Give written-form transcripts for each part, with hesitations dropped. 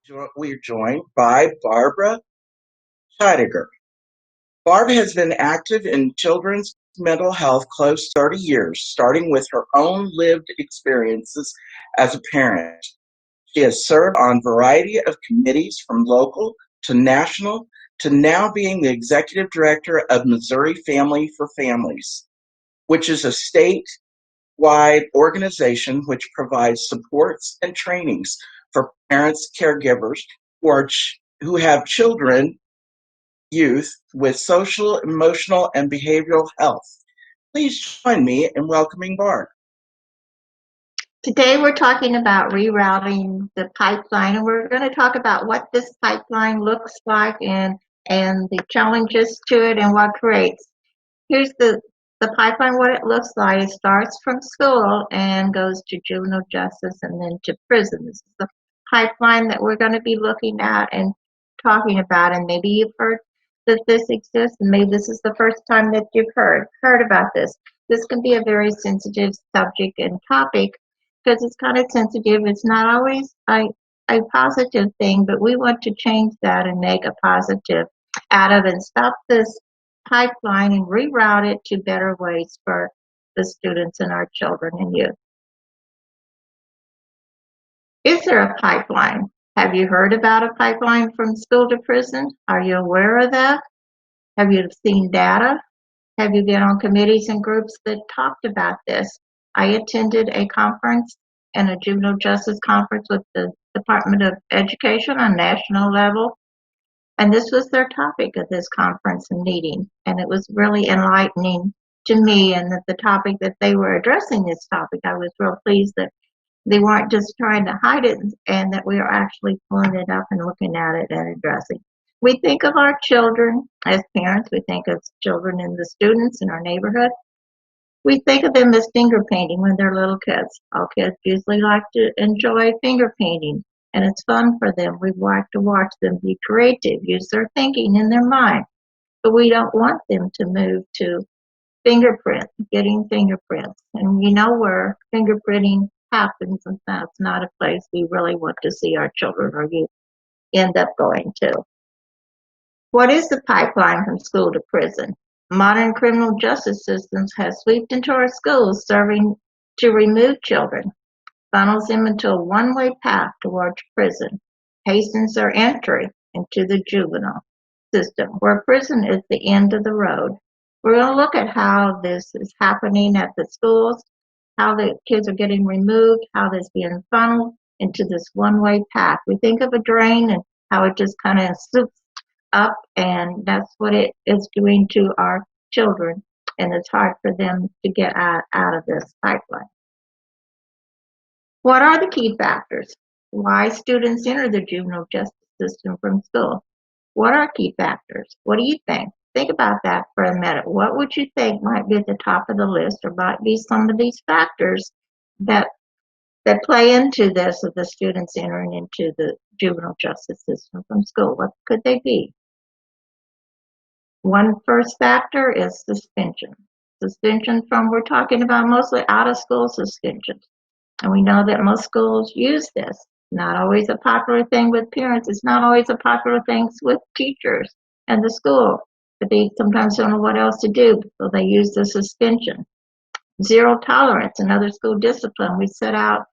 We're joined by Barbara Scheidegger. Barb has been active in children's mental health close to 30 years, starting with her own lived experiences as a parent. She has served on a variety of committees from local to national to now being the executive director of Missouri Family for Families, which is a statewide organization which provides supports and trainings for parents, caregivers who have children, youth with social, emotional, and behavioral health. Please join me in welcoming Barb. Today we're talking about rerouting the pipeline, and we're going to talk about what this pipeline looks like and the challenges to it and what creates. Here's the pipeline, what it looks like. It starts from school and goes to juvenile justice and then to prison. This is the pipeline that we're going to be looking at and talking about, and maybe you've heard that this exists, and maybe this is the first time that you've heard about this. This can be a very sensitive subject and topic because it's kind of sensitive. It's not always a positive thing, but we want to change that and make a positive out of it and stop this pipeline and reroute it to better ways for the students and our children and youth. Is there a pipeline? Have you heard about a pipeline from school to prison? Are you aware of that? Have you seen data? Have you been on committees and groups that talked about this? I attended a conference and a juvenile justice conference with the Department of Education on national level. And this was their topic of this conference and meeting. And it was really enlightening to me, and that the topic that they were addressing this topic, I was real pleased that they weren't just trying to hide it and that we are actually pulling it up and looking at it and addressing. We think of our children as parents. We think of children and the students in our neighborhood. We think of them as finger painting when they're little kids. All kids usually like to enjoy finger painting, and it's fun for them. We like to watch them be creative, use their thinking in their mind. But we don't want them to move to getting fingerprints. And you know where fingerprinting happens, and that's not a place we really want to see our children or youth end up going to. What is the pipeline from school to prison? Modern criminal justice systems have swept into our schools, serving to remove children, funnels them into a one-way path towards prison, hastens their entry into the juvenile system, where prison is the end of the road. We're going to look at how this is happening at the schools, how the kids are getting removed, how this is being funneled into this one-way path. We think of a drain and how it just kind of soups up, and that's what it is doing to our children, and it's hard for them to get out of this pipeline. What are the key factors? Why students enter the juvenile justice system from school? What are key factors? What do you think? Think about that for a minute. What would you think might be at the top of the list, or might be some of these factors that play into this of the students entering into the juvenile justice system from school? What could they be? One first factor is suspension. Suspension from, we're talking about mostly out-of-school suspensions. And we know that most schools use this. Not always a popular thing with parents. It's not always a popular thing with teachers and the school. But they sometimes don't know what else to do, so they use the suspension. Zero tolerance, another school discipline. We set out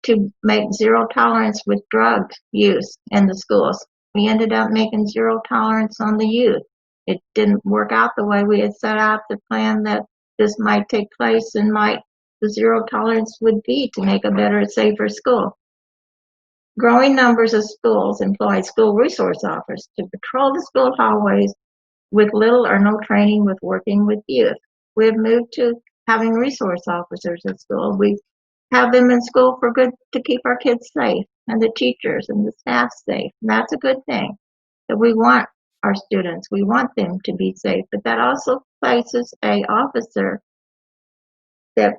to make zero tolerance with drug use in the schools. We ended up making zero tolerance on the youth. It didn't work out the way we had set out to plan that this might take place and the zero tolerance would be to make a better, safer school. Growing numbers of schools employ school resource officers to patrol the school hallways with little or no training with working with youth. We have moved to having resource officers at school. We have them in school for good, to keep our kids safe, and the teachers and the staff safe. And that's a good thing. That we want our students, we want them to be safe, but that also places an officer that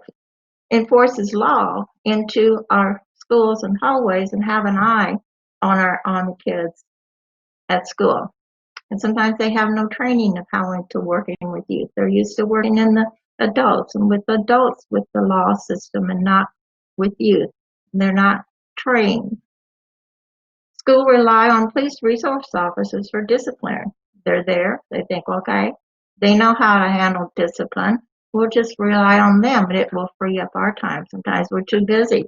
enforces law into our schools and hallways and have an eye on the kids at school. And sometimes they have no training of how to working with youth. They're used to working in the adults and with adults with the law system and not with youth. They're not trained. School rely on police resource officers for discipline. They're there. They think, okay, they know how to handle discipline. We'll just rely on them, and it will free up our time. Sometimes we're too busy.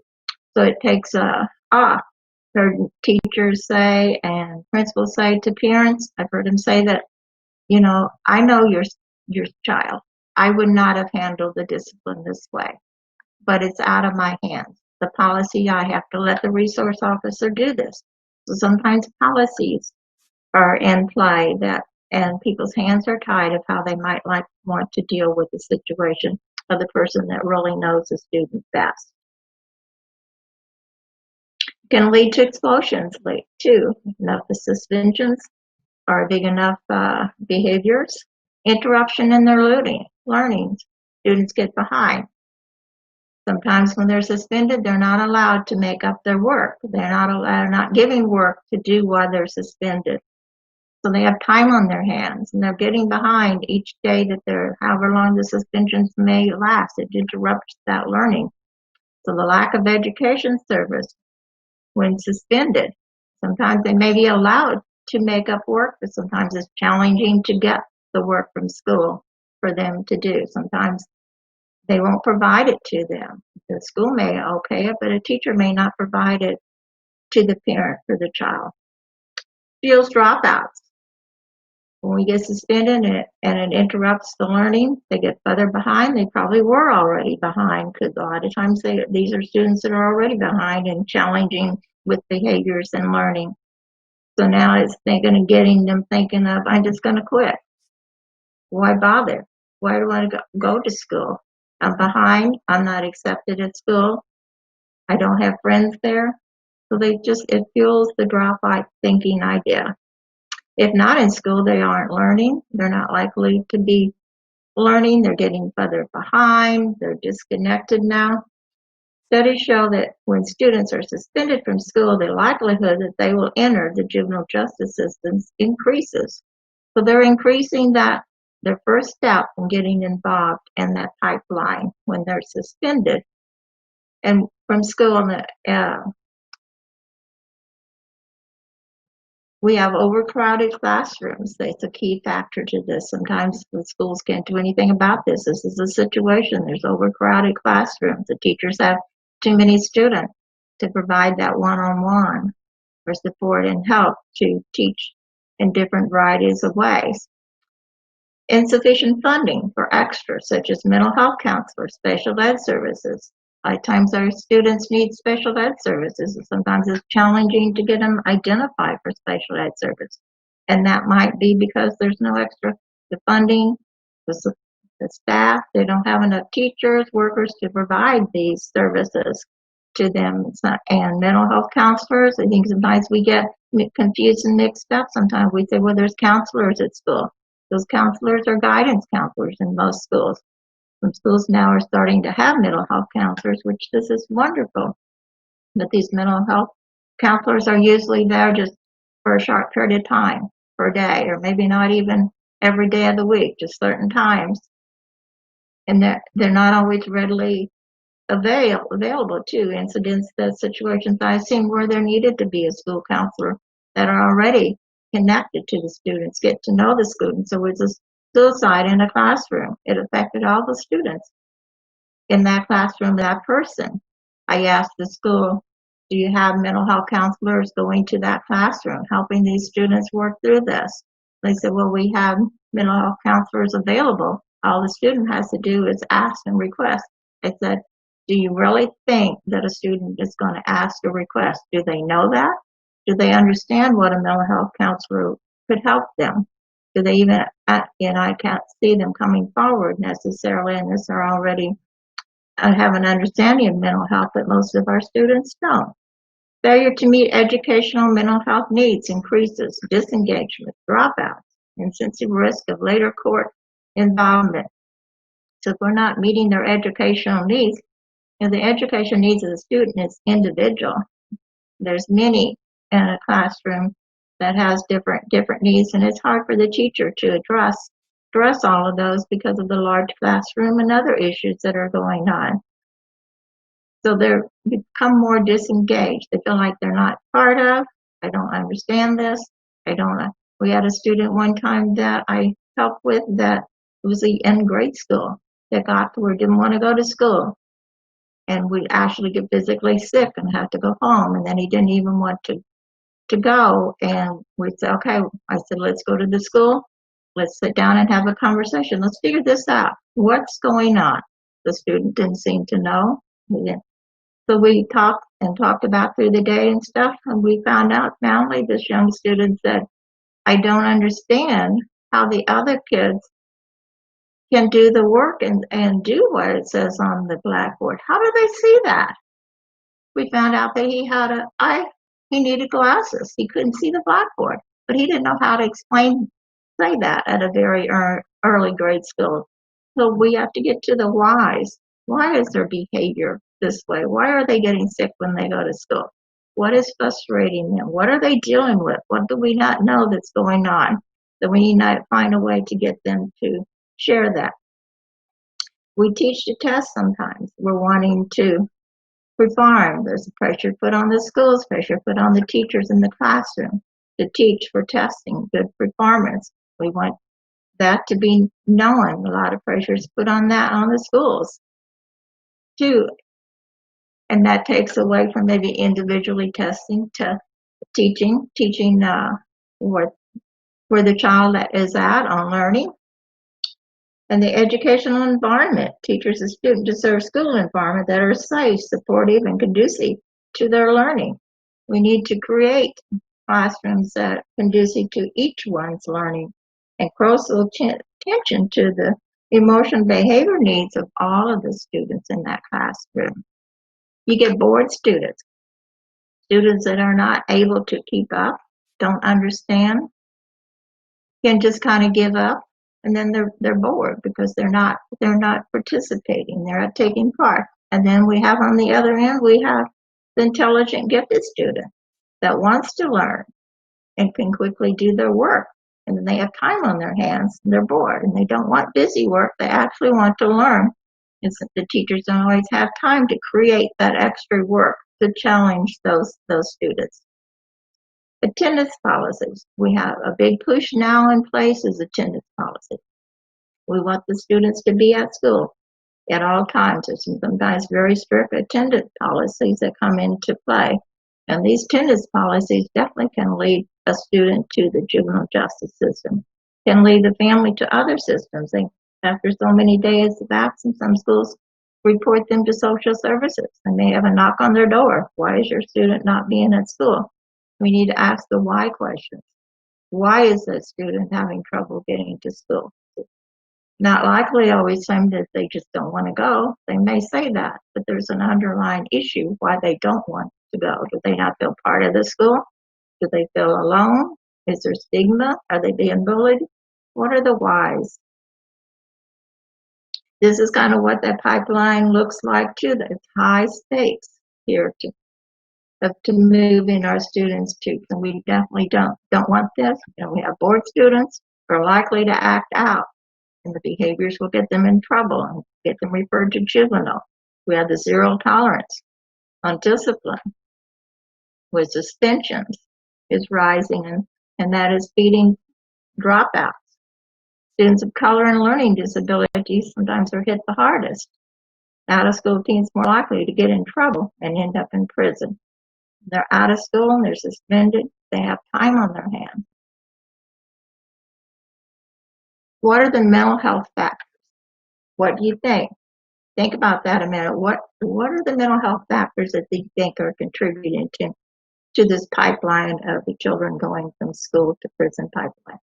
So it takes heard teachers say and principals say to parents, I've heard them say that, I know your child. I would not have handled the discipline this way, but it's out of my hands. The policy, I have to let the resource officer do this. So sometimes policies are in play and people's hands are tied of how they might want to deal with the situation of the person that really knows the student best. Can lead to expulsions too. Enough the suspensions are big enough behaviors. Interruption in their learning. Students get behind. Sometimes when they're suspended, they're not allowed to make up their work. They're not giving work to do while they're suspended. So they have time on their hands, and they're getting behind each day that however long the suspensions may last. It interrupts that learning. So the lack of education service when suspended. Sometimes they may be allowed to make up work, but sometimes it's challenging to get the work from school for them to do. Sometimes they won't provide it to them. The school may okay it, but a teacher may not provide it to the parent or the child. Fuels dropouts. When we get suspended and it interrupts the learning, they get further behind. They probably were already behind because a lot of times these are students that are already behind and challenging with behaviors and learning. So now it's getting them thinking of, I'm just going to quit. Why bother? Why do I go to school? I'm behind. I'm not accepted at school. I don't have friends there. So it fuels the dropout thinking idea. If not in school, they aren't learning. They're not likely to be learning. They're getting further behind. They're disconnected now. Studies show that when students are suspended from school, the likelihood that they will enter the juvenile justice system increases. So they're increasing their first step in getting involved in that pipeline when they're suspended. And from school, we have overcrowded classrooms. That's a key factor to this. Sometimes the schools can't do anything about this. This is a situation. There's overcrowded classrooms. The teachers have too many students to provide that one-on-one for support and help to teach in different varieties of ways. Insufficient funding for extras such as mental health counselors, special ed services. A lot of times our students need special ed services, and sometimes it's challenging to get them identified for special ed service. And that might be because there's no extra funding, the staff, they don't have enough teachers, workers to provide these services to them. And mental health counselors, I think sometimes we get confused and mixed up. Sometimes we say, well, there's counselors at school. Those counselors are guidance counselors in most schools. Some schools now are starting to have mental health counselors, which this is wonderful. But these mental health counselors are usually there just for a short period of time per day, or maybe not even every day of the week, just certain times. And they're not always readily available to incidents, the situations I've seen where there needed to be a school counselor that are already connected to the students, get to know the students. So it's a suicide in a classroom. It affected all the students in that classroom, that person. I asked the school, do you have mental health counselors going to that classroom, helping these students work through this? They said, well, we have mental health counselors available. All the student has to do is ask and request. I said, do you really think that a student is going to ask or request? Do they know that? Do they understand what a mental health counselor could help them? Do they even, and I can't see them coming forward necessarily unless they're already have an understanding of mental health, but most of our students don't. Failure to meet educational mental health needs increases disengagement, dropouts, and sense of risk of later court involvement. So if we're not meeting their educational needs, and the education needs of the student is individual. There's many in a classroom that has different needs, and it's hard for the teacher to address all of those because of the large classroom and other issues that are going on. So they become more disengaged. They feel like they're not part of, I don't understand this. I don't. We had a student one time that I helped with that was in grade school that got to where didn't want to go to school, and we'd actually get physically sick and have to go home, and then he didn't even want to go, and we'd say, okay, I said, let's go to the school, let's sit down and have a conversation, let's figure this out, what's going on. The student didn't seem to know. So we talked about through the day and stuff, and we found out finally this young student said, I don't understand how the other kids can do the work and do what it says on the blackboard. How do they see that? We found out that he needed glasses. He couldn't see the blackboard, but he didn't know how to say that at a very early grade school. So we have to get to the whys. Why is their behavior this way? Why are they getting sick when they go to school? What is frustrating them? What are they dealing with? What do we not know that's going on? So we need to find a way to get them to share that. We teach to test sometimes. We're wanting to perform. There's pressure put on the schools, pressure put on the teachers in the classroom to teach for testing, good performance. We want that to be known. A lot of pressure is put on that on the schools too. And that takes away from maybe individually testing to teaching where the child is at on learning. And the educational environment, teachers and students deserve school environment that are safe, supportive, and conducive to their learning. We need to create classrooms that are conducive to each one's learning and close attention to the emotion behavior needs of all of the students in that classroom. You get bored students that are not able to keep up, don't understand, can just kind of give up, and then they're bored because they're not participating, they're not taking part. And then we have on the other end, we have the intelligent gifted student that wants to learn and can quickly do their work, and then they have time on their hands and they're bored and they don't want busy work, they actually want to learn. And so the teachers don't always have time to create that extra work to challenge those students. Attendance policies. We have a big push now in place is attendance policy. We want the students to be at school at all times. There's sometimes very strict attendance policies that come into play. And these attendance policies definitely can lead a student to the juvenile justice system, can lead the family to other systems. After so many days of absence, some schools report them to social services. They may have a knock on their door. Why is your student not being at school? We need to ask the why questions. Why is that student having trouble getting to school? Not likely always saying that they just don't want to go. They may say that, but there's an underlying issue why they don't want to go. Do they not feel part of the school? Do they feel alone? Is there stigma? Are they being bullied? What are the whys? This is kind of what that pipeline looks like too. It's high stakes here to move in our students to, and we definitely don't want this. We have bored students who are likely to act out, and the behaviors will get them in trouble and get them referred to juvenile. We have the zero tolerance on discipline, with suspensions is rising, and that is feeding dropouts. Students of color and learning disabilities sometimes are hit the hardest. Out of school teens more likely to get in trouble and end up in prison. They're out of school and they're suspended. They have time on their hands. What are the mental health factors? What do you think? Think about that a minute. What are the mental health factors that you think are contributing to this pipeline of the children going from school to prison pipeline?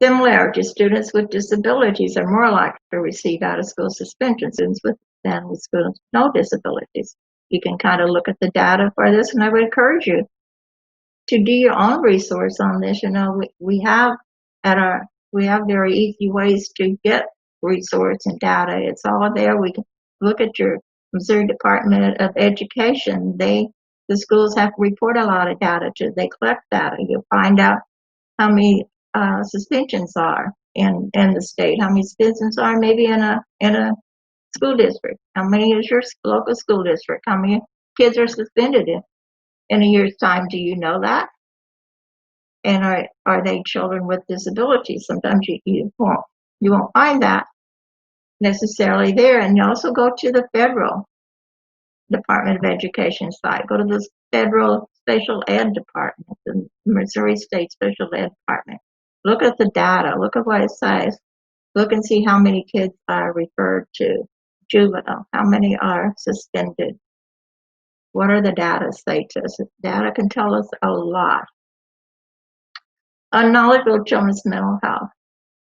Similarity, students with disabilities are more likely to receive out-of-school suspension than with students with no disabilities. You can kind of look at the data for this, and I would encourage you to do your own resource on this. We have very easy ways to get resource and data. It's all there. We can look at your Missouri Department of Education. The schools have to report a lot of data to. They collect data. You'll find out how many suspensions are in the state, how many suspensions are maybe in a school district, how many is your local school district, how many kids are suspended in a year's time. Do you know that? And are they children with disabilities? Sometimes you won't find that necessarily there. And you also go to the federal Department of Education site. Go to the federal special ed department, the Missouri State Special Ed Department. Look at the data. Look at what it says. Look and see how many kids are referred to juvenile. How many are suspended? What are the data say to us? Data can tell us a lot. Unknowledgeable children's mental health.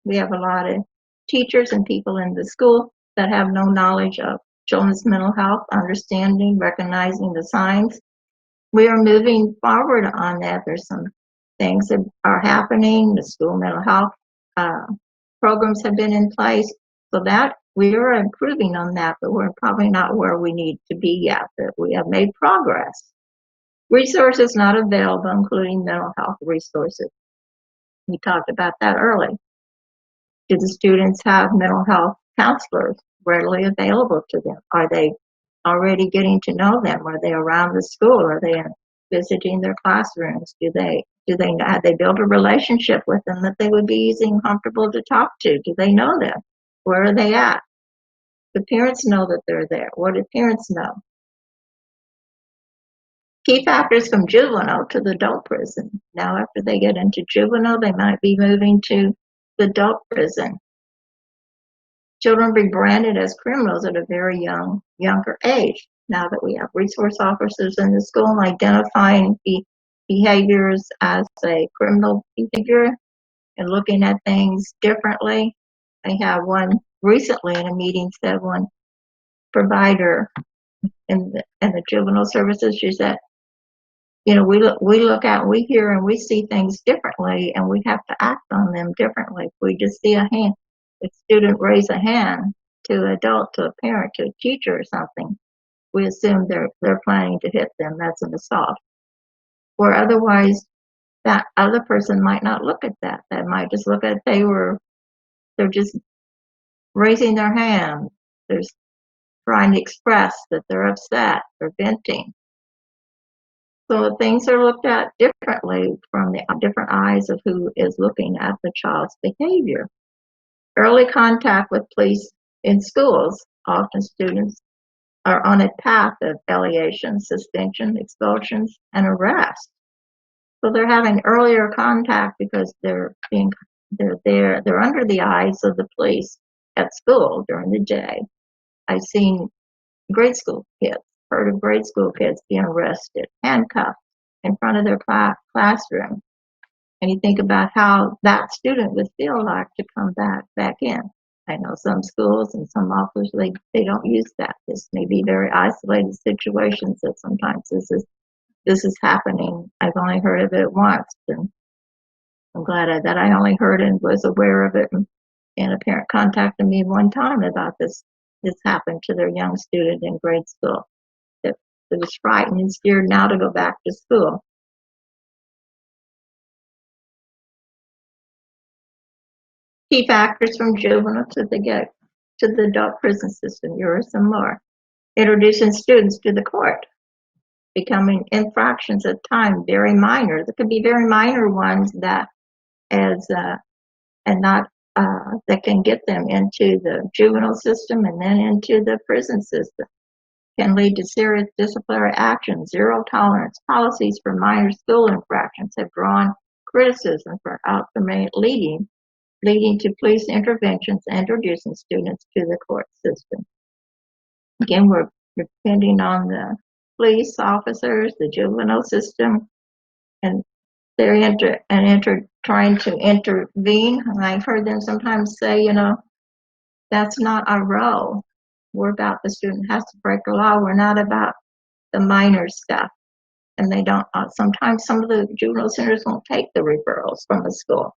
We have a lot of teachers and people in the school that have no knowledge of children's mental health, understanding, recognizing the signs. We are moving forward on that. There's some things that are happening. The school mental health programs have been in place, so that we are improving on that, but we're probably not where we need to be yet. But we have made progress. Resources not available, including mental health resources. We talked about that early. Do the students have mental health counselors readily available to them? Are they already getting to know them? Are they around the school? Are they visiting their classrooms? Have they built a relationship with them that they would be easy and comfortable to talk to? Do they know them? Where are they at? The parents know that they're there. What do parents know? Key factors from juvenile to the adult prison. Now, after they get into juvenile, they might be moving to the adult prison. Children be branded as criminals at a very younger age. Now that we have resource officers in the school identifying behaviors as a criminal behavior and looking at things differently. I have one recently in a meeting said one provider in the juvenile services, she said, we hear and we see things differently, and we have to act on them differently. If we just see a student raise a hand to an adult, to a parent, to a teacher or something, we assume they're planning to hit them. That's an assault. Or otherwise, that other person might not look at that. They might just look at they're just raising their hand. They're trying to express that they're upset or venting. So things are looked at differently from the different eyes of who is looking at the child's behavior. Early contact with police in schools. Often students are on a path of alleviation, suspension, expulsions, and arrest. So they're having earlier contact because they're under the eyes of the police at school during the day. I've seen grade school kids, heard of grade school kids being arrested, handcuffed in front of their classroom. And you think about how that student would feel like to come back in. I know some schools and some officers, they don't use that. This may be very isolated situations that sometimes this is happening. I've only heard of it once, and I'm glad that I only heard and was aware of it. And a parent contacted me one time about this happened to their young student in grade school. That was frightened and scared now to go back to school. Key factors from juvenile to the adult prison system. Here are some more. Introducing students to the court. Becoming infractions at time, very minor. There could be very minor ones that that can get them into the juvenile system and then into the prison system. Can lead to serious disciplinary action. Zero tolerance policies for minor school infractions have drawn criticism for ultimately leading to police interventions and introducing students to the court system. Again, we're depending on the police officers, the juvenile system, and they're trying to intervene. And I've heard them sometimes say, that's not our role. We're about the student has to break the law. We're not about the minor stuff. And they don't, sometimes some of the juvenile centers won't take the referrals from the school.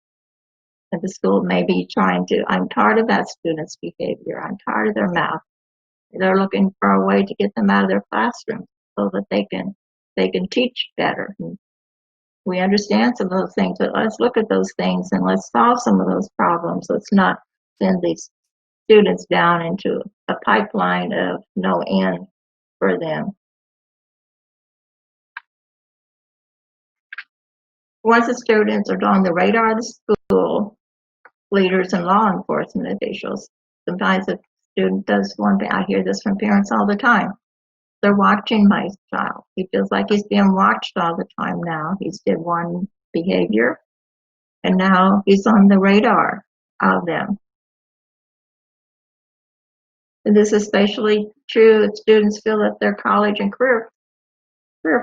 And the school may be I'm tired of that student's behavior. I'm tired of their mouth. They're looking for a way to get them out of their classroom so that they can teach better. And we understand some of those things, but let's look at those things and let's solve some of those problems. Let's not send these students down into a pipeline of no end for them. Once the students are on the radar of the school, leaders and law enforcement officials, sometimes a student does one thing, I hear this from parents all the time. They're watching my child. He feels like he's being watched all the time now. He's did one behavior, and now he's on the radar of them. And this is especially true if students feel that their college and career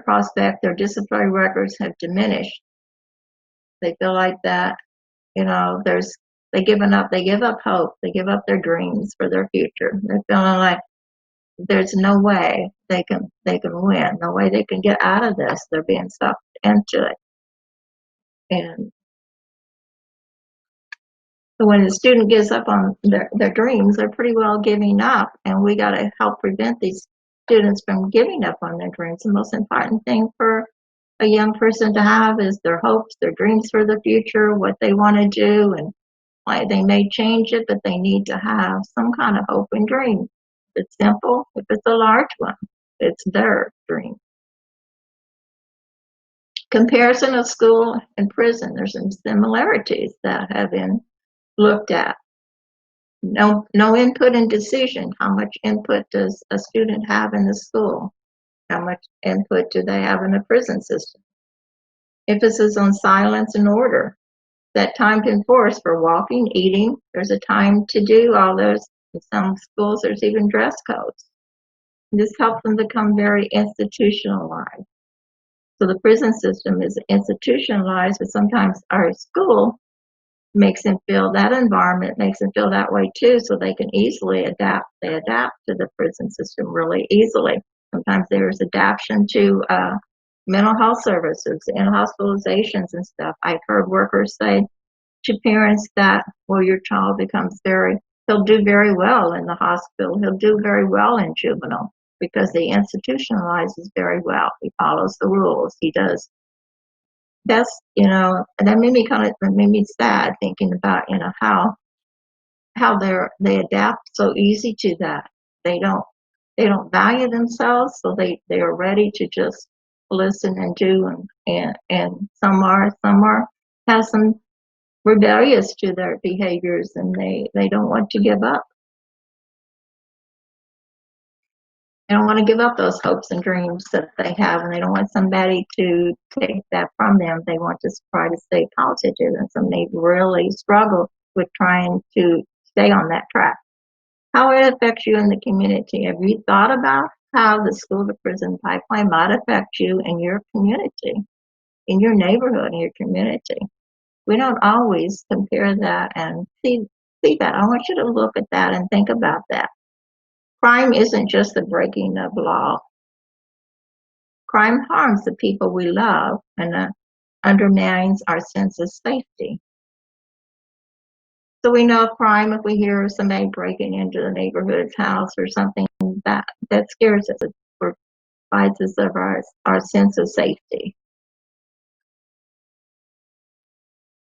prospect, their disciplinary records have diminished. They feel like that, they give up hope, they give up their dreams for their future. They're feeling like there's no way they can win, no way they can get out of this. They're being sucked into it. And so when the student gives up on their dreams, they're pretty well giving up, and we got to help prevent these students from giving up on their dreams. The most important thing for a young person to have is their hopes, their dreams for the future, what they want to do, and why they may change it, but they need to have some kind of hope and dream. If it's simple, if it's a large one, it's their dream. Comparison of school and prison. There's some similarities that have been looked at. No input in decision. How much input does a student have in the school? How much input do they have in the prison system? Emphasis on silence and order. That time to enforce for walking, eating. There's a time to do all those. In some schools, there's even dress codes. This helps them become very institutionalized. So the prison system is institutionalized, but sometimes our school makes them feel that environment, makes them feel that way too, so they can easily adapt. They adapt to the prison system really easily. Sometimes there's adaptation to mental health services and hospitalizations and stuff. I've heard workers say to parents that, well, your child he'll do very well in the hospital. He'll do very well in juvenile because he institutionalizes very well. He follows the rules. He does. That's, and that made me sad thinking about, how they adapt so easy to that. They don't value themselves, so they are ready to just listen and do, and some have some rebellious to their behaviors, and they don't want to give up. They don't want to give up those hopes and dreams that they have, and they don't want somebody to take that from them. They want to try to stay positive, and some may really struggle with trying to stay on that track. How it affects you in the community. Have you thought about how the school to prison pipeline might affect you in your community, in your neighborhood, in your community? We don't always compare that and see that. I want you to look at that and think about that. Crime isn't just the breaking of law. Crime harms the people we love and undermines our sense of safety. So we know crime if we hear somebody breaking into the neighborhood's house or something that scares us. It provides us of our sense of safety.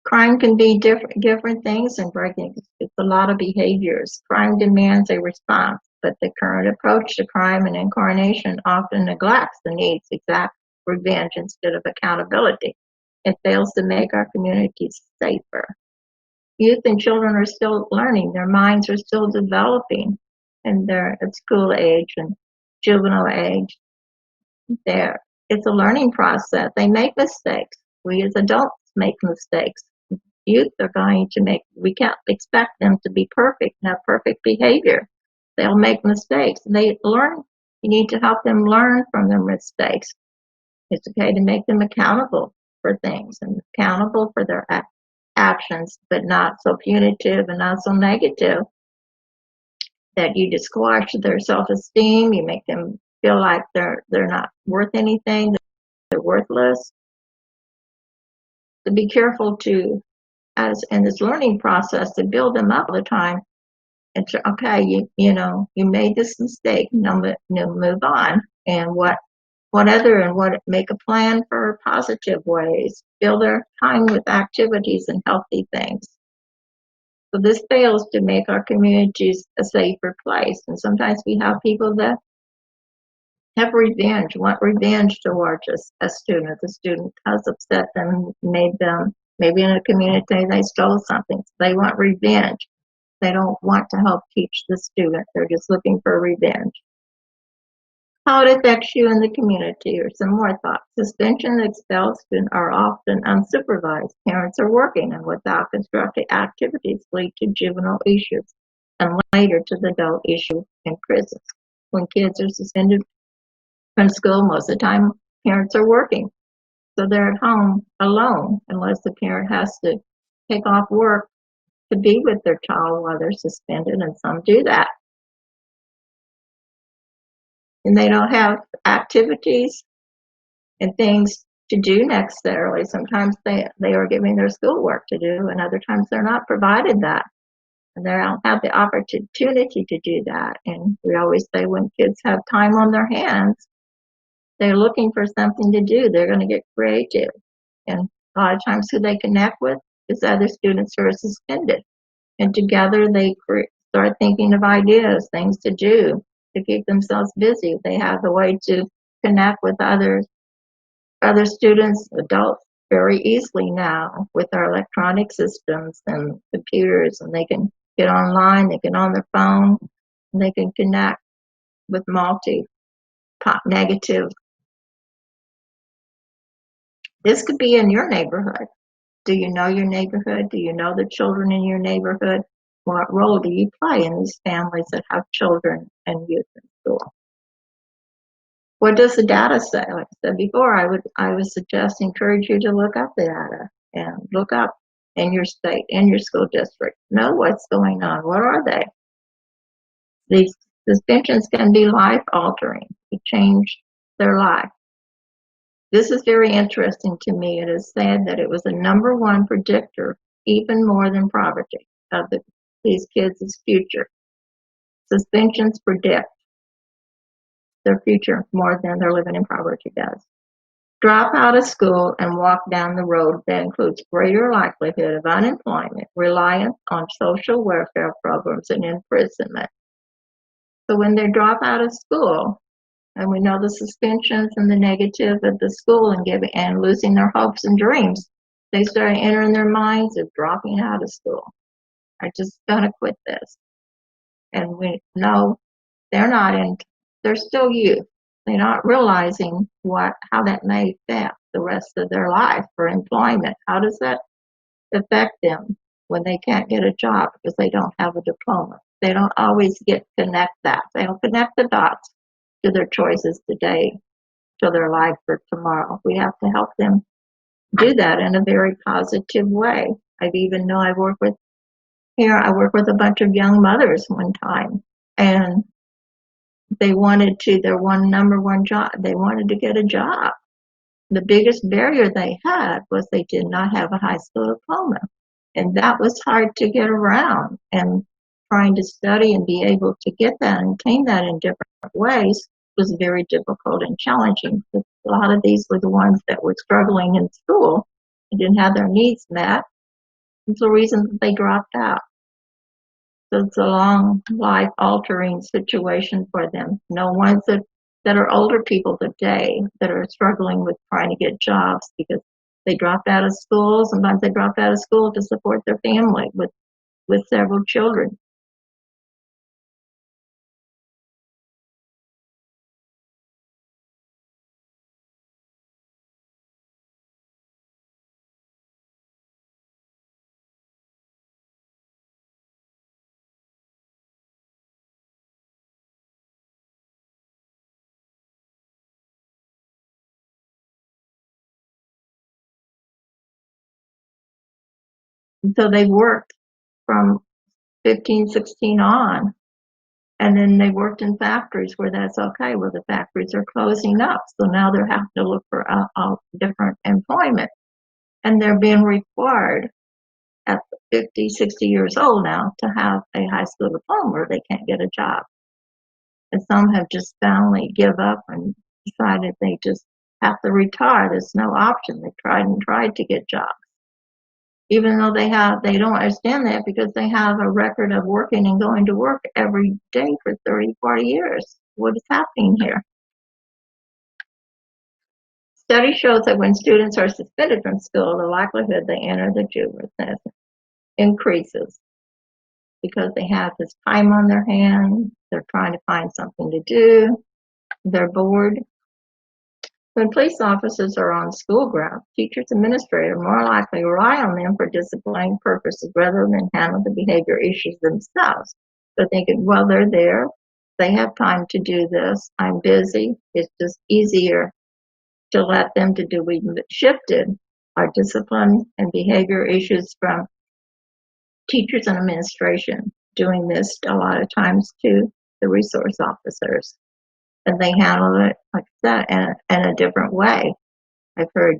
Crime can be different things in breaking. It's a lot of behaviors. Crime demands a response, but the current approach to crime and incarnation often neglects the need to exact revenge instead of accountability. It fails to make our communities safer. Youth and children are still learning. Their minds are still developing, and they're at school age and juvenile age. It's a learning process. They make mistakes. We as adults make mistakes. Youth are going to we can't expect them to be perfect and have perfect behavior. They'll make mistakes. They learn. You need to help them learn from their mistakes. It's okay to make them accountable for things and accountable for their actions, but not so punitive and not so negative that you just squash their self-esteem. You make them feel like they're not worth anything, that they're worthless. So be careful as in this learning process, to build them up all the time. And to, okay, you made this mistake. Now move on. And make a plan for positive ways. Fill their time with activities and healthy things. So this fails to make our communities a safer place. And sometimes we have people that have revenge, want revenge towards a student. The student has upset them, made them, maybe in a community they stole something. They want revenge. They don't want to help teach the student. They're just looking for revenge. How it affects you in the community, or some more thoughts. Suspension and expelled students are often unsupervised. Parents are working, and without constructive activities lead to juvenile issues and later to the adult issue in prisons. When kids are suspended from school, most of the time parents are working. So they're at home alone unless the parent has to take off work to be with their child while they're suspended, and some do that. And they don't have activities and things to do necessarily. Sometimes they are giving their schoolwork to do, and other times they're not provided that. And they don't have the opportunity to do that. And we always say when kids have time on their hands, they're looking for something to do. They're going to get creative. And a lot of times who they connect with is other students who are suspended. And together they start thinking of ideas, things to do to keep themselves busy. They have a way to connect with other students, adults, very easily now with our electronic systems and computers, and they can get online, they get on their phone, and they can connect with negative. This could be in your neighborhood. Do you know your neighborhood? Do you know the children in your neighborhood? What role do you play in these families that have children and youth in school? What does the data say? Like I said before, I would suggest, encourage you to look up the data and look up in your state, in your school district. Know what's going on. What are they? These suspensions can be life altering. They change their life. This is very interesting to me. It is said that it was the #1 predictor, even more than poverty, of these kids' future. Suspensions predict their future more than their living in poverty does. Drop out of school and walk down the road that includes greater likelihood of unemployment, reliance on social welfare programs, and imprisonment. So when they drop out of school, and we know the suspensions and the negative of the school and losing their hopes and dreams, they start entering their minds of dropping out of school. I just gonna quit this. And we know they're still youth. They're not realizing how that may affect the rest of their life for employment. How does that affect them when they can't get a job because they don't have a diploma? They don't always connect that. They don't connect the dots to their choices today, to their life for tomorrow. We have to help them do that in a very positive way. I work with a bunch of young mothers one time, and their #1 job, they wanted to get a job. The biggest barrier they had was they did not have a high school diploma. And that was hard to get around, and trying to study and be able to get that and attain that in different ways was very difficult and challenging. A lot of these were the ones that were struggling in school and didn't have their needs met. It's the reason that they dropped out. So it's a long life altering situation for them. No ones that are older people today that are struggling with trying to get jobs because they dropped out of school. Sometimes they dropped out of school to support their family with several children. And so they worked from 15, 16 on. And then they worked in factories where that's okay. Well, the factories are closing up. So now they're having to look for a different employment. And they're being required at 50, 60 years old now to have a high school diploma or they can't get a job. And some have just finally give up and decided they just have to retire. There's no option. They tried to get jobs. Even though they don't understand that because they have a record of working and going to work every day for 30, 40 years. What is happening here? Study shows that when students are suspended from school, the likelihood they enter the juvenile system increases because they have this time on their hands, they're trying to find something to do, they're bored. When police officers are on school grounds, teachers and administrators more likely rely on them for disciplining purposes rather than handle the behavior issues themselves. So thinking, well, they're there, they have time to do this, I'm busy, it's just easier to let them to do. We shifted our discipline and behavior issues from teachers and administration doing this a lot of times to the resource officers. And they handle it like that in a different way. I've heard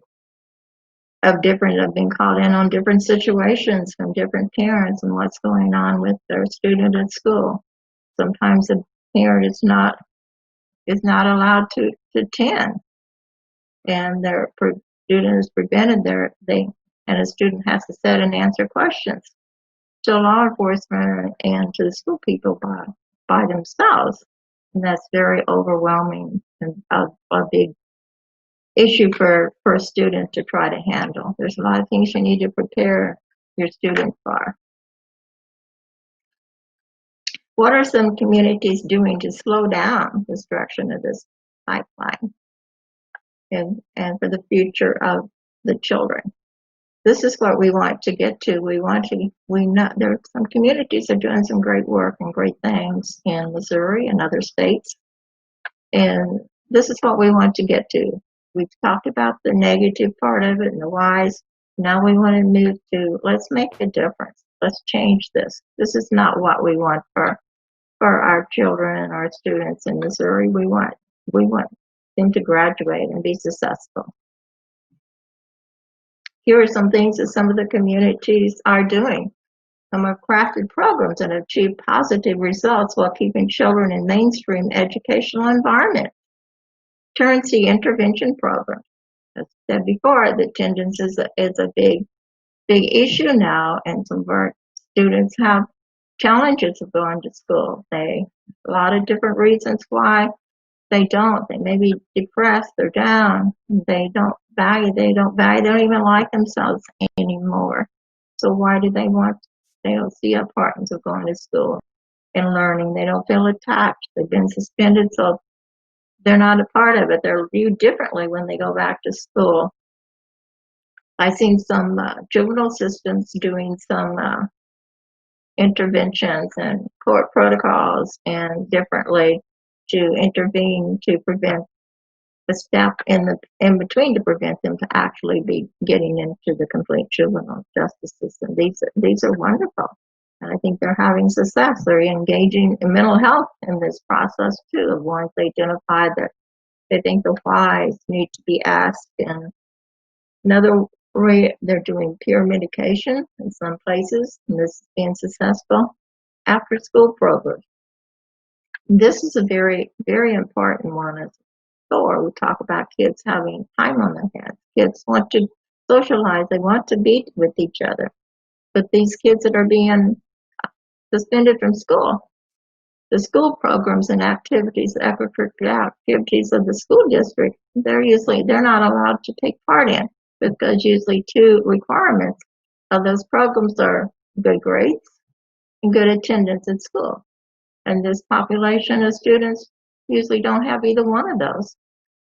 of been called in on different situations from different parents and what's going on with their student at school. Sometimes the parent is not allowed to attend, and their student is prevented and a student has to sit and answer questions to law enforcement and to the school people by themselves. And that's very overwhelming and a big issue for a student to try to handle. There's a lot of things you need to prepare your student for. What are some communities doing to slow down the destruction of this pipeline and for the future of the children? This is what we want to get to. We know there are some communities are doing some great work and great things in Missouri and other states. And this is what we want to get to. We've talked about the negative part of it and the whys. Now we want to move to, let's make a difference. Let's change this. This is not what we want for our children and our students in Missouri. We want them to graduate and be successful. Here are some things that some of the communities are doing. Some have crafted programs and achieved positive results while keeping children in mainstream educational environment. Truancy intervention program. As I said before, the attendance is a big issue now, and some of our students have challenges of going to school. A lot of different reasons why they don't. They may be depressed, they're down, they don't even like themselves anymore. So why do they don't see importance of going to school and learning? They don't feel attached. They've been suspended, so they're not a part of it. They're viewed differently when they go back to school. I've seen some juvenile systems doing some interventions and court protocols and differently to intervene to prevent the step in between to prevent them to actually be getting into the complete juvenile justice system. These are wonderful. And I think they're having success. They're engaging in mental health in this process too. Of once they identify that they think the whys need to be asked. And another way, they're doing peer medication in some places, and this is being successful. After school programs. This is a very, very important one. As before, we talk about kids having time on their hands. Kids want to socialize. They want to be with each other. But these kids that are being suspended from school, the school programs and activities, the extracurricular activities of the school district, they're not allowed to take part in, because usually two requirements of those programs are good grades and good attendance at school. And this population of students usually don't have either one of those.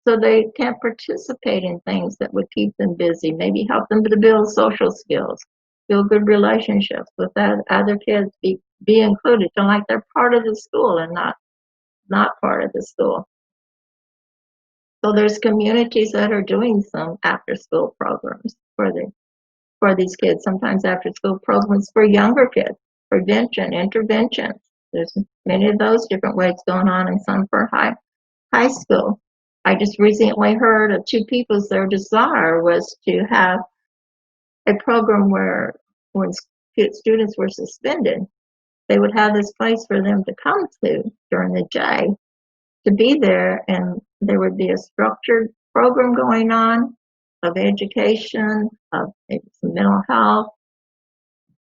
So they can't participate in things that would keep them busy, maybe help them to build social skills, build good relationships with other kids, be included, feel like they're part of the school and not part of the school. So there's communities that are doing some after school programs for these kids, sometimes after school programs for younger kids, prevention, interventions. There's many of those different ways going on, and some for high school. I just recently heard of two people's their desire was to have a program where when students were suspended, they would have this place for them to come to during the day to be there, and there would be a structured program going on of education, of some mental health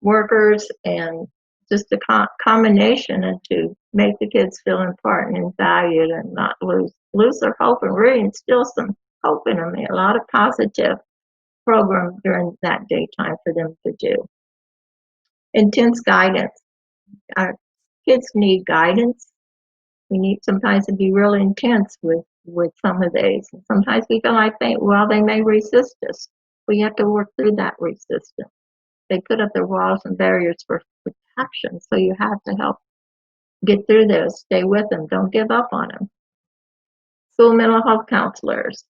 workers, and just a combination, and to make the kids feel important and valued and not lose their hope and really instill some hope in them, a lot of positive programs during that daytime for them to do. Intense guidance. Our kids need guidance. We need sometimes to be real intense with some of these. Sometimes we feel like they may resist us. We have to work through that resistance. They put up their walls and barriers for protection, so you have to help get through this. Stay with them. Don't give up on them. School mental health counselors.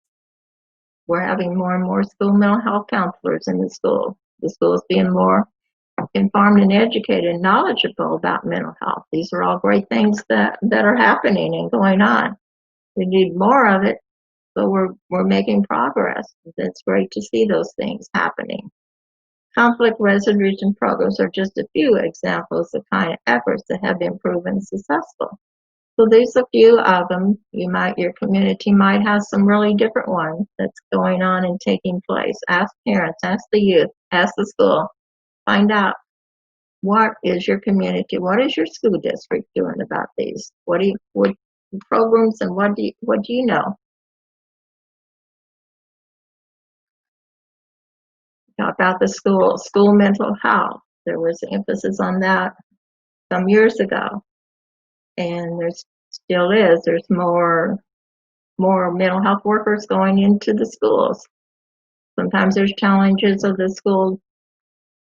We're having more and more school mental health counselors in the school. The schools being more informed and educated and knowledgeable about mental health. These are all great things that are happening and going on. We need more of it, but we're making progress. It's great to see those things happening. Conflict resolution programs are just a few examples of kind of efforts that have been proven successful. So there's a few of them. Your community might have some really different ones that's going on and taking place. Ask parents, ask the youth, ask the school. Find out, what is your community, what is your school district doing about these? What programs and what do you know? Talk about the school mental health. There was emphasis on that some years ago, and there still is. There's more mental health workers going into the schools. Sometimes there's challenges of the school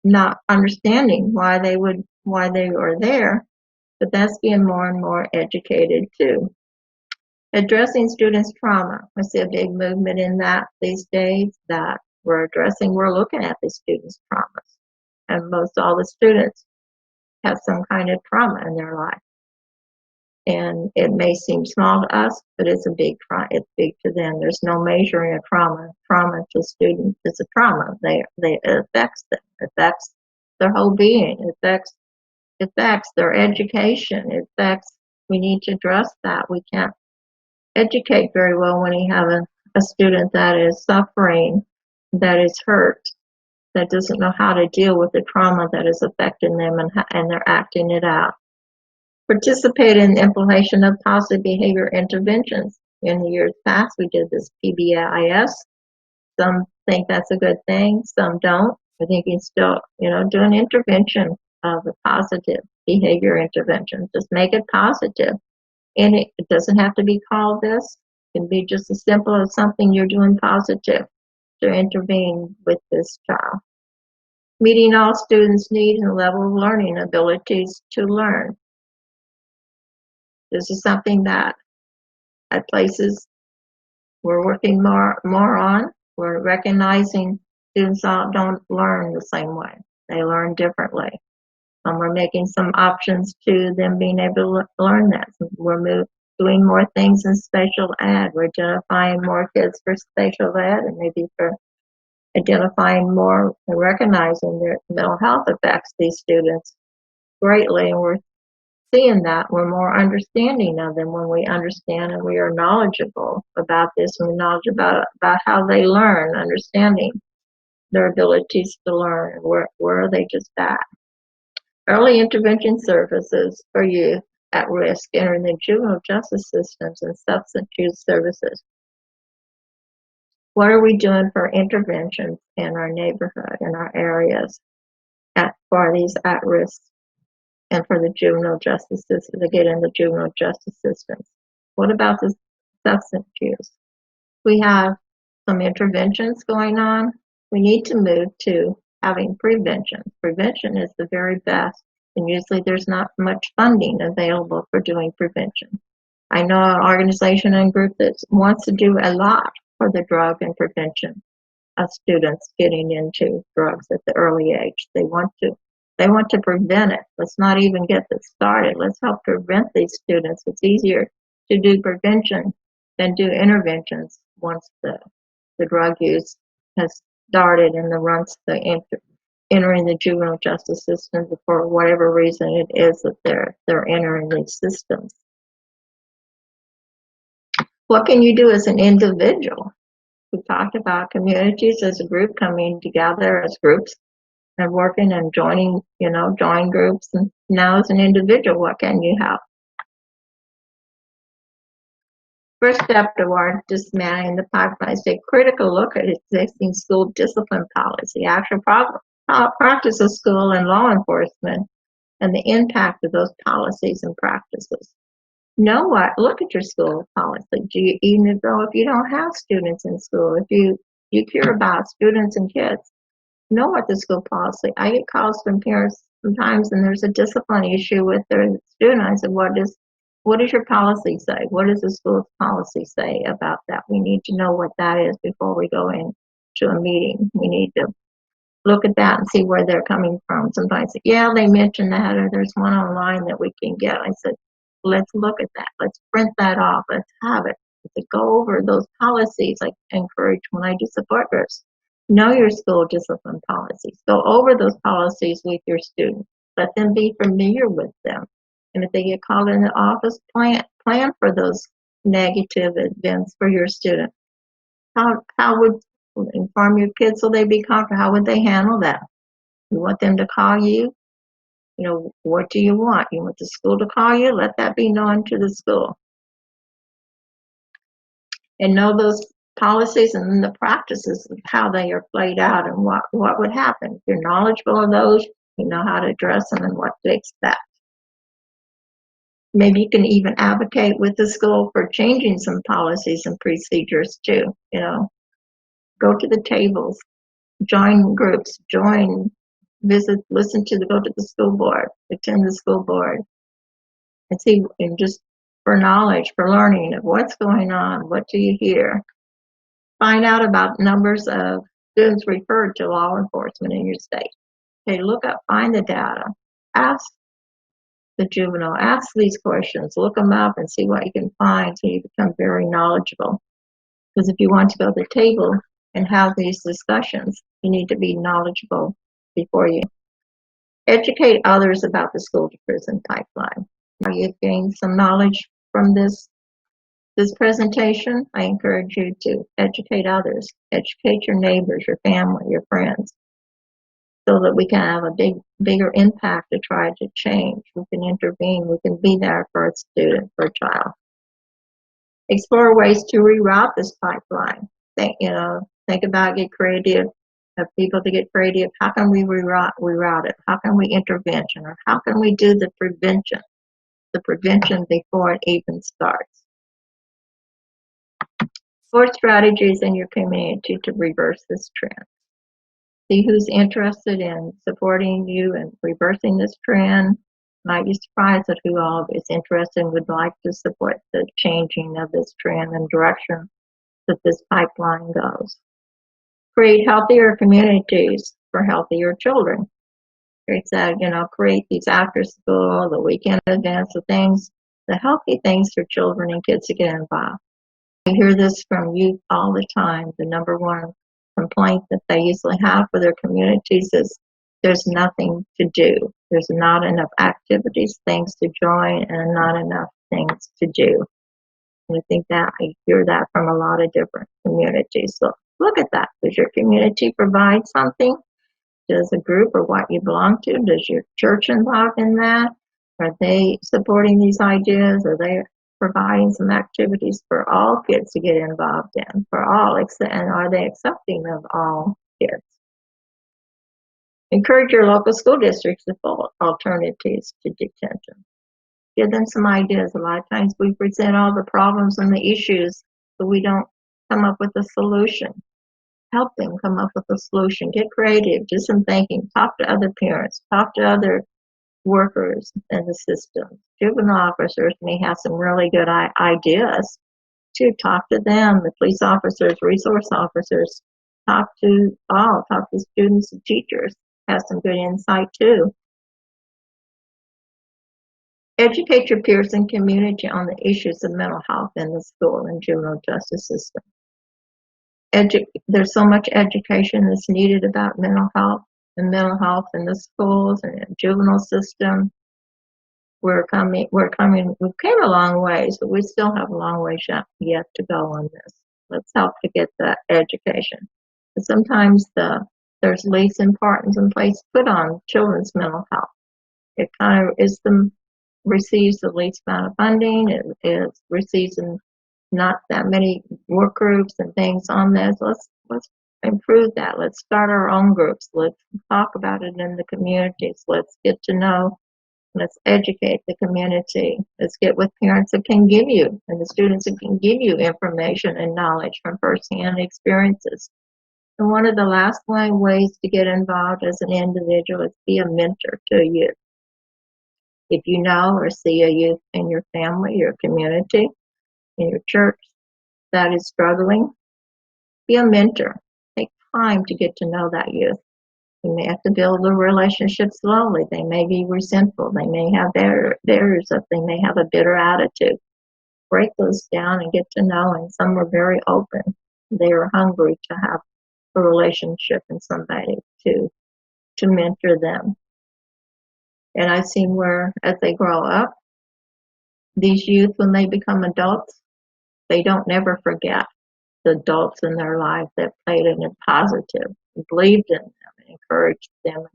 not understanding why they are there, but that's being more and more educated too. Addressing students' trauma. I see a big movement in that these days, that we're looking at the students' traumas. And most all the students have some kind of trauma in their life. And it may seem small to us, but it's it's big to them. There's no measuring a trauma. Trauma to students is a trauma. It affects them. It affects their whole being. It affects their education. We need to address that. We can't educate very well when you have a student that is suffering, that is hurt, that doesn't know how to deal with the trauma that is affecting them, and they're acting it out. Participate in the implementation of positive behavior interventions. In the years past, we did this PBIS. Some think that's a good thing, some don't. I think you still, do an intervention of a positive behavior intervention. Just make it positive. And it doesn't have to be called this. It can be just as simple as something you're doing positive to intervene with this child. Meeting all students' needs and level of learning abilities to learn. This is something that at places we're working more on. We're recognizing students don't learn the same way. They learn differently. We're making some options to them being able to learn that. We're doing more things in special ed. We're identifying more kids for special ed, and maybe for identifying more and recognizing their mental health affects these students greatly. And we're seeing that we're more understanding of them when we understand and we are knowledgeable about this, and we're knowledgeable about how they learn, understanding their abilities to learn. Where are they just at? Early intervention services for youth at risk entering the juvenile justice systems and substance use services. What are we doing for interventions in our neighborhood, in our areas, for these at risk and for the juvenile justice system, to get in the juvenile justice systems? What about the substance use? We have some interventions going on. We need to move to having prevention. Prevention is the very best, and usually there's not much funding available for doing prevention. I know an organization and group that wants to do a lot for the drug and prevention of students getting into drugs at the early age. They want to prevent it. Let's not even get this started. Let's help prevent these students. It's easier to do prevention than do interventions once the drug use has started and once entering the juvenile justice system for whatever reason it is that they're entering these systems. What can you do as an individual? We talked about communities as a group coming together as groups and working and join groups. And now as an individual, what can you help? First step toward dismantling the pipeline is a critical look at existing school discipline policy, actual practice of school and law enforcement, and the impact of those policies and practices. Know what? Look at your school policy. Do you even know if you don't have students in school? If you care about students and kids, know what the school policy. I get calls from parents sometimes, and there's a discipline issue with their student. I said, what does your policy say? What does the school's policy say about that? We need to know what that is before we go into a meeting. We need to look at that and see where they're coming from. Sometimes, yeah, they mentioned that, or there's one online that we can get. I said, let's look at that. Let's print that off. Let's have it. To go over those policies, I encourage when I do support groups. Know your school discipline policies. Go over those policies with your students. Let them be familiar with them. And if they get called in the office, plan for those negative events for your student. How would inform your kids so they be comfortable? How would they handle that? You want them to call you? You know, what do you want? You want the school to call you? Let that be known to the school. And know those policies and then the practices of how they are played out and what would happen. If you're knowledgeable of those, you know how to address them and what to expect. Maybe you can even advocate with the school for changing some policies and procedures too. You know, go to the tables, join groups, visit, go to the school board, attend the school board, and see, and just for knowledge, for learning of what's going on, what do you hear. Find out about numbers of students referred to law enforcement in your state. Okay, look up, find the data, ask the juvenile, ask these questions, look them up and see what you can find so you become very knowledgeable. Because if you want to go to the table and have these discussions, you need to be knowledgeable before you educate others about the school to prison pipeline. Now you've gained some knowledge from this presentation. I encourage you to educate others, educate your neighbors, your family, your friends, so that we can have a bigger impact to try to change. We can intervene. We can be there for a student, for a child. Explore ways to reroute this pipeline. Think about, get creative. Have people to get creative. How can we reroute it? How can we intervention? Or how can we do the prevention before it even starts? Explore strategies in your community to reverse this trend. See who's interested in supporting you and reversing this trend. Might be surprised at who all is interested and would like to support the changing of this trend and direction that this pipeline goes. Create healthier communities for healthier children. Create these after school, the weekend events, the healthy things for children and kids to get involved. I hear this from youth all the time. The number one complaint that they usually have for their communities is there's nothing to do. There's not enough activities, things to join, and not enough things to do. And I hear that from a lot of different communities. So look at that. Does your community provide something? Does a group or what you belong to, does your church involved in that? Are they supporting these ideas? Are they providing some activities for all kids to get involved in, and are they accepting of all kids? Encourage your local school districts to follow alternatives to detention. Give them some ideas. A lot of times we present all the problems and the issues, but we don't come up with a solution. Help them come up with a solution. Get creative, do some thinking, talk to other parents, talk to other workers in the system. Juvenile officers may have some really good ideas to talk to them, the police officers, resource officers, talk to students and teachers, have some good insight too. Educate your peers and community on the issues of mental health in the school and juvenile justice system. There's so much education that's needed about mental health in the schools and in juvenile system. We've came a long ways, but we still have a long way yet to go on this. Let's help to get that education. But sometimes there's least importance in place put on children's mental health. It kind of receives the least amount of funding. It receives not that many work groups and things on this. Let's improve that. Let's start our own groups. Let's talk about it in the communities. Let's get to know. Let's educate the community. Let's get with parents that can give you and the students that can give you information and knowledge from firsthand experiences. And one of the last ways to get involved as an individual is be a mentor to a youth. If you know or see a youth in your family, your community, in your church that is struggling, be a mentor. Take time to get to know that youth. You may have to build a relationship slowly. They may be resentful. They may have barriers up. They may have a bitter attitude. Break those down and get to know. And some are very open. They are hungry to have a relationship and somebody to mentor them. And I've seen where as they grow up, these youth, when they become adults, they don't never forget the adults in their life that played in a positive, believed in them, and encouraged them,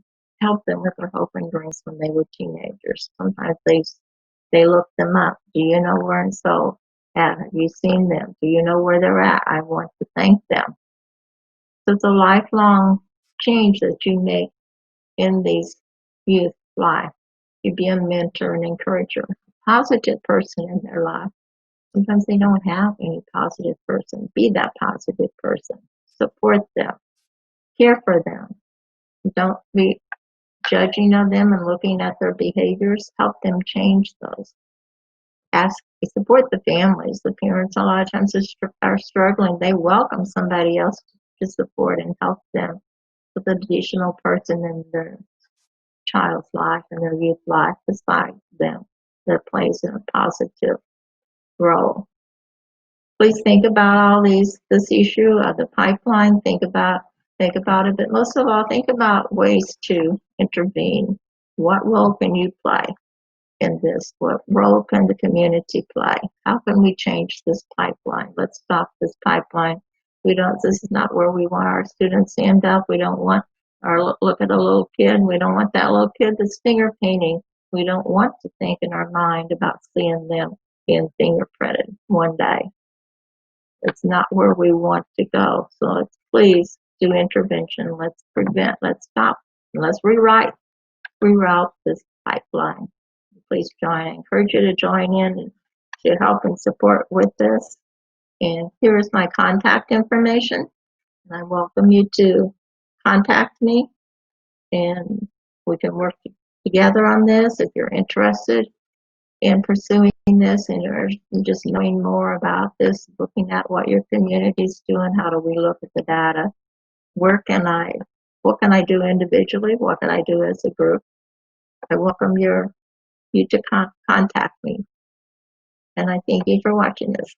helped them with their hope and dreams when they were teenagers. Sometimes they look them up. Do you know where and so at? Have you seen them? Do you know where they're at? I want to thank them. So it's a lifelong change that you make in these youth life. You be a mentor and encourager, a positive person in their life. Sometimes they don't have any positive person. Be that positive person. Support them. Care for them. Don't be judging of them and looking at their behaviors. Help them change those. Support the families. The parents a lot of times are struggling. They welcome somebody else to support and help them with an additional person in their child's life and their youth life beside them that plays in a positive role. Please think about all this issue of the pipeline. Think about it, but most of all, think about ways to intervene. What role can you play in this? What role can the community play? How can we change this pipeline? Let's stop this pipeline. This is not where we want our students to end up. We don't want look at a little kid. We don't want that little kid that's finger painting. We don't want to think in our mind about seeing them being fingerprinted one day. It's not where we want to go. So let's please do intervention. Let's prevent, let's stop, and let's reroute this pipeline. Please join. I encourage you to join in and to help and support with this. And here is my contact information. And I welcome you to contact me and we can work together on this if you're interested in pursuing this and you're just knowing more about this, looking at what your community is doing, how do we look at the data, what can I do individually, what can I do as a group. I welcome you to contact me. And I thank you for watching this.